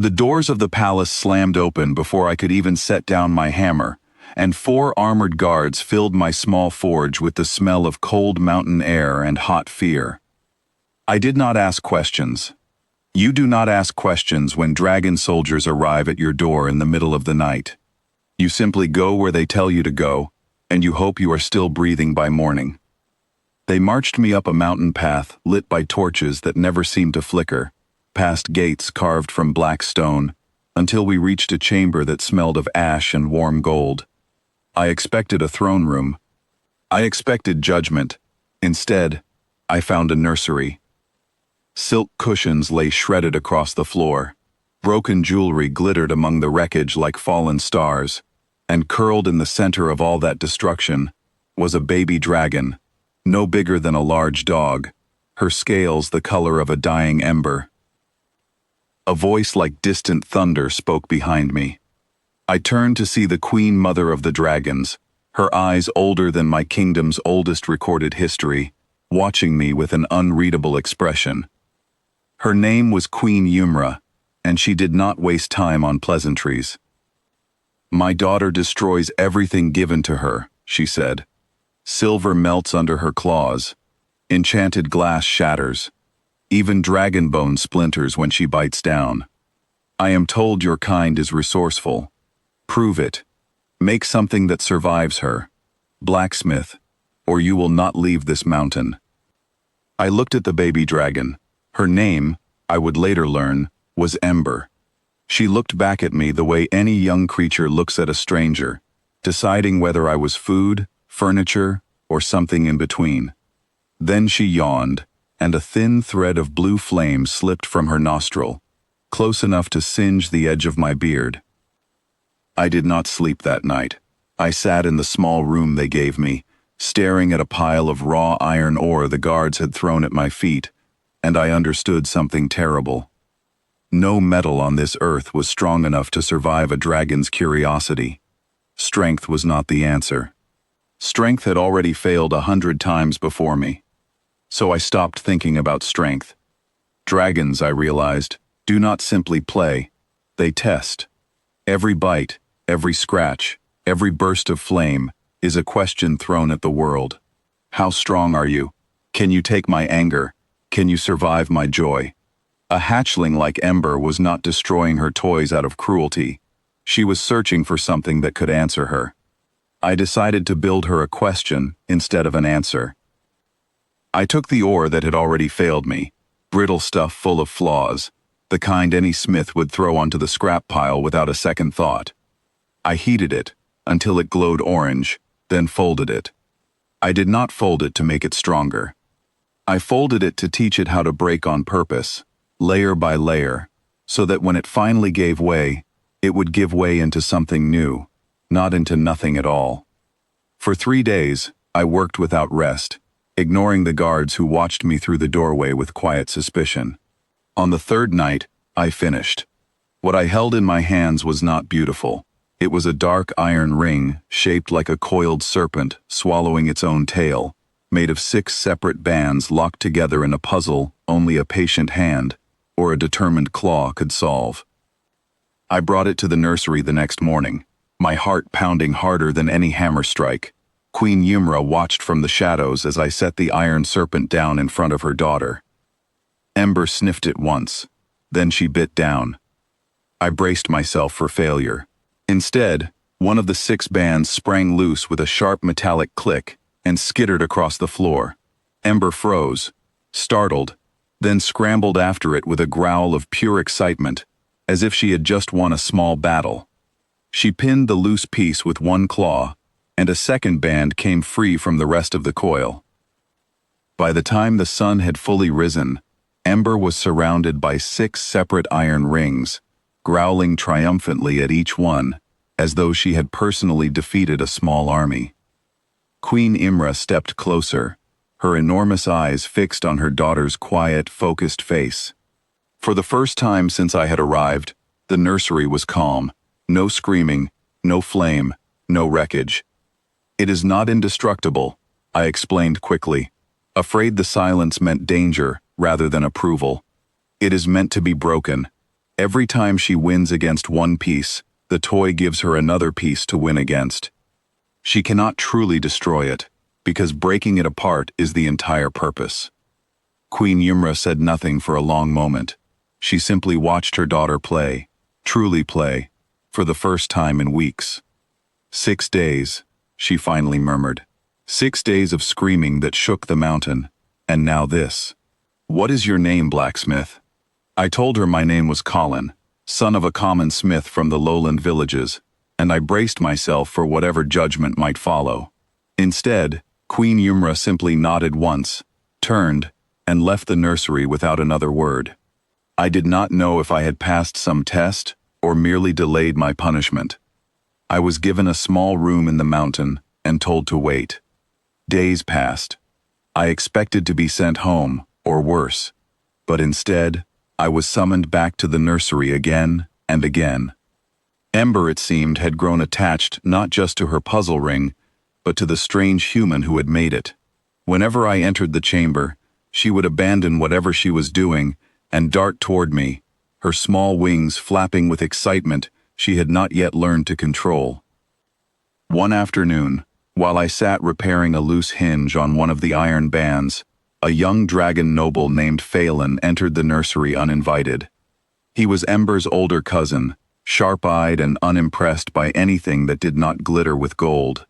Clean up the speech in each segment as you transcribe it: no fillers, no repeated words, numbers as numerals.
The doors of the palace slammed open before I could even set down my hammer, and 4 armored guards filled my small forge with the smell of cold mountain air and hot fear. I did not ask questions. You do not ask questions when dragon soldiers arrive at your door in the middle of the night. You simply go where they tell you to go, and you hope you are still breathing by morning. They marched me up a mountain path lit by torches that never seemed to flicker, past gates carved from black stone, until we reached a chamber that smelled of ash and warm gold. I expected a throne room. I expected judgment. Instead, I found a nursery. Silk cushions lay shredded across the floor. Broken jewelry glittered among the wreckage like fallen stars, and curled in the center of all that destruction was a baby dragon, no bigger than a large dog, her scales the color of a dying ember. A voice like distant thunder spoke behind me. I turned to see the Queen Mother of the Dragons, her eyes older than my kingdom's oldest recorded history, watching me with an unreadable expression. Her name was Queen Yumra, and she did not waste time on pleasantries. "My daughter destroys everything given to her," she said. "Silver melts under her claws. Enchanted glass shatters. Even dragon bone splinters when she bites down. I am told your kind is resourceful. Prove it. Make something that survives her. Blacksmith, or you will not leave this mountain." I looked at the baby dragon. Her name, I would later learn, was Ember. She looked back at me the way any young creature looks at a stranger, deciding whether I was food, furniture, or something in between. Then she yawned, and a thin thread of blue flame slipped from her nostril, close enough to singe the edge of my beard. I did not sleep that night. I sat in the small room they gave me, staring at a pile of raw iron ore the guards had thrown at my feet, and I understood something terrible. No metal on this earth was strong enough to survive a dragon's curiosity. Strength was not the answer. Strength had already failed 100 times before me. So I stopped thinking about strength. Dragons, I realized, do not simply play. They test. Every bite, every scratch, every burst of flame is a question thrown at the world. How strong are you? Can you take my anger? Can you survive my joy? A hatchling like Ember was not destroying her toys out of cruelty. She was searching for something that could answer her. I decided to build her a question instead of an answer. I took the ore that had already failed me, brittle stuff full of flaws, the kind any smith would throw onto the scrap pile without a second thought. I heated it until it glowed orange, then folded it. I did not fold it to make it stronger. I folded it to teach it how to break on purpose, layer by layer, so that when it finally gave way, it would give way into something new, not into nothing at all. For 3 days, I worked without rest, ignoring the guards who watched me through the doorway with quiet suspicion. On the 3rd night, I finished. What I held in my hands was not beautiful. It was a dark iron ring, shaped like a coiled serpent swallowing its own tail, made of 6 separate bands locked together in a puzzle only a patient hand or a determined claw could solve. I brought it to the nursery the next morning, my heart pounding harder than any hammer strike. Queen Yumra watched from the shadows as I set the iron serpent down in front of her daughter. Ember sniffed it once, then she bit down. I braced myself for failure. Instead, one of the 6 bands sprang loose with a sharp metallic click and skittered across the floor. Ember froze, startled, then scrambled after it with a growl of pure excitement, as if she had just won a small battle. She pinned the loose piece with one claw, and a second band came free from the rest of the coil. By the time the sun had fully risen, Ember was surrounded by 6 separate iron rings, growling triumphantly at each one, as though she had personally defeated a small army. Queen Imra stepped closer, her enormous eyes fixed on her daughter's quiet, focused face. For the first time since I had arrived, the nursery was calm. No screaming, no flame, no wreckage. "It is not indestructible," I explained quickly, afraid the silence meant danger rather than approval. "It is meant to be broken. Every time she wins against one piece, the toy gives her another piece to win against. She cannot truly destroy it, because breaking it apart is the entire purpose. Queen Ymra said nothing for a long moment. She simply watched her daughter play, truly play, for the first time in weeks. 6 days, she finally murmured. 6 days of screaming that shook the mountain, and now this. What is your name, Blacksmith? I told her my name was Colin, son of a common smith from the lowland villages, and I braced myself for whatever judgment might follow. Instead, Queen Ymra simply nodded once, turned, and left the nursery without another word. I did not know if I had passed some test or merely delayed my punishment. I was given a small room in the mountain and told to wait. Days passed. I expected to be sent home, or worse, but instead, I was summoned back to the nursery again and again. Ember, it seemed, had grown attached not just to her puzzle ring, but to the strange human who had made it. Whenever I entered the chamber, she would abandon whatever she was doing and dart toward me, her small wings flapping with excitement she had not yet learned to control. One afternoon, while I sat repairing a loose hinge on one of the iron bands, a young dragon noble named Phelan entered the nursery uninvited. He was Ember's older cousin, sharp-eyed and unimpressed by anything that did not glitter with gold.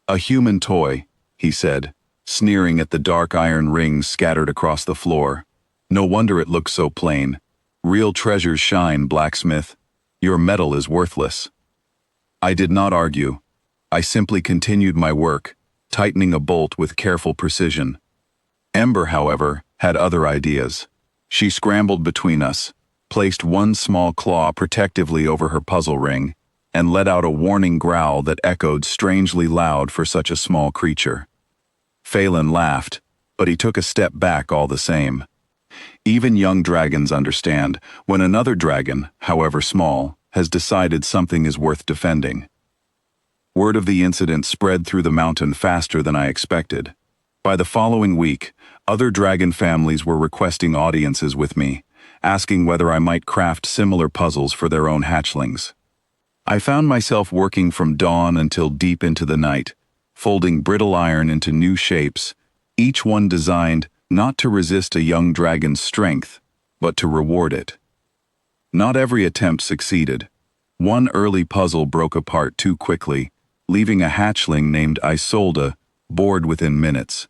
"A human toy," he said, sneering at the dark iron rings scattered across the floor. "No wonder it looks so plain. Real treasures shine, Blacksmith. Your metal is worthless." I did not argue. I simply continued my work, tightening a bolt with careful precision. Ember, however, had other ideas. She scrambled between us, placed one small claw protectively over her puzzle ring, and let out a warning growl that echoed strangely loud for such a small creature. Phelan laughed, but he took a step back all the same. Even young dragons understand when another dragon, however small, has decided something is worth defending. Word of the incident spread through the mountain faster than I expected. By the following week, other dragon families were requesting audiences with me, asking whether I might craft similar puzzles for their own hatchlings. I found myself working from dawn until deep into the night, folding brittle iron into new shapes, each one designed not to resist a young dragon's strength, but to reward it. Not every attempt succeeded. One early puzzle broke apart too quickly, leaving a hatchling named Isolde bored within minutes.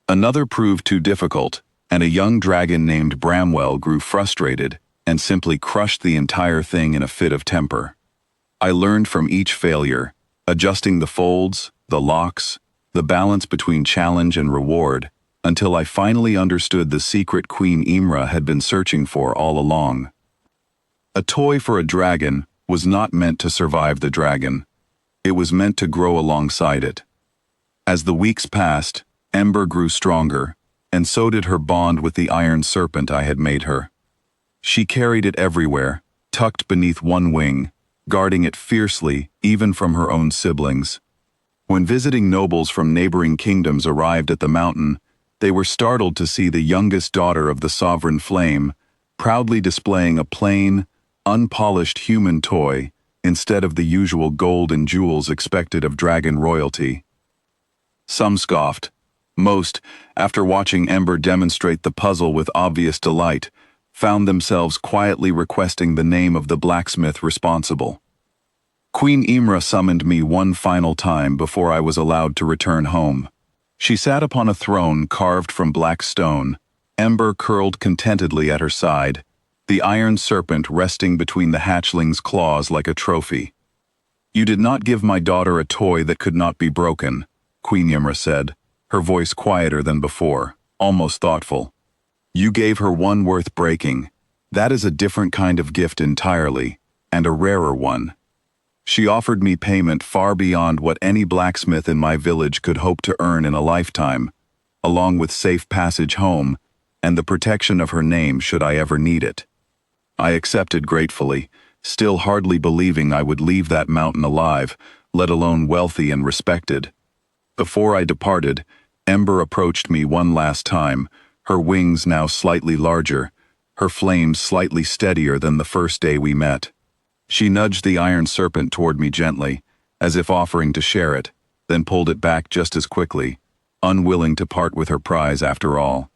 Another proved too difficult, and a young dragon named Bramwell grew frustrated and simply crushed the entire thing in a fit of temper. I learned from each failure, adjusting the folds, the locks, the balance between challenge and reward, until I finally understood the secret Queen Ymra had been searching for all along. A toy for a dragon was not meant to survive the dragon. It was meant to grow alongside it. As the weeks passed, Ember grew stronger, and so did her bond with the iron serpent I had made her. She carried it everywhere, tucked beneath one wing, guarding it fiercely even from her own siblings. When visiting nobles from neighboring kingdoms arrived at the mountain, they were startled to see the youngest daughter of the sovereign flame, proudly displaying a plain, unpolished human toy instead of the usual gold and jewels expected of dragon royalty. Some scoffed. Most, after watching Ember demonstrate the puzzle with obvious delight, found themselves quietly requesting the name of the blacksmith responsible. Queen Ymra summoned me one final time before I was allowed to return home. She sat upon a throne carved from black stone, Ember curled contentedly at her side, the iron serpent resting between the hatchling's claws like a trophy. "You did not give my daughter a toy that could not be broken," Queen Ymra said, her voice quieter than before, almost thoughtful. "You gave her one worth breaking. That is a different kind of gift entirely, and a rarer one." She offered me payment far beyond what any blacksmith in my village could hope to earn in a lifetime, along with safe passage home and the protection of her name should I ever need it. I accepted gratefully, still hardly believing I would leave that mountain alive, let alone wealthy and respected. Before I departed, Ember approached me one last time, her wings now slightly larger, her flame slightly steadier than the first day we met. She nudged the iron serpent toward me gently, as if offering to share it, then pulled it back just as quickly, unwilling to part with her prize after all.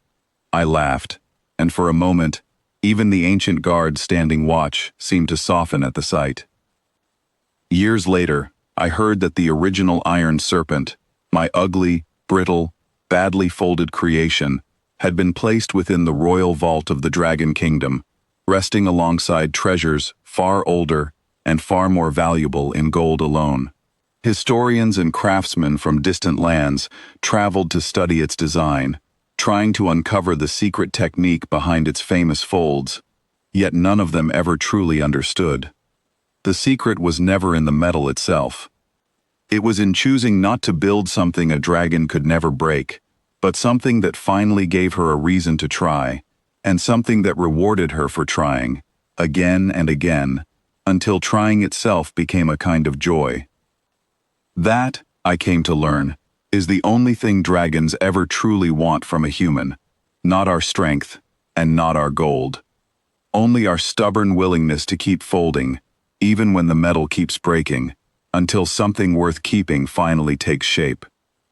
I laughed, and for a moment, even the ancient guards standing watch seemed to soften at the sight. Years later, I heard that the original iron serpent, my ugly, brittle, badly folded creation, had been placed within the royal vault of the Dragon Kingdom, resting alongside treasures far older and far more valuable in gold alone. Historians and craftsmen from distant lands traveled to study its design, trying to uncover the secret technique behind its famous folds, yet none of them ever truly understood. The secret was never in the metal itself. It was in choosing not to build something a dragon could never break, but something that finally gave her a reason to try, and something that rewarded her for trying, again and again, until trying itself became a kind of joy. That, I came to learn, is the only thing dragons ever truly want from a human, not our strength, and not our gold. Only our stubborn willingness to keep folding, even when the metal keeps breaking, until something worth keeping finally takes shape.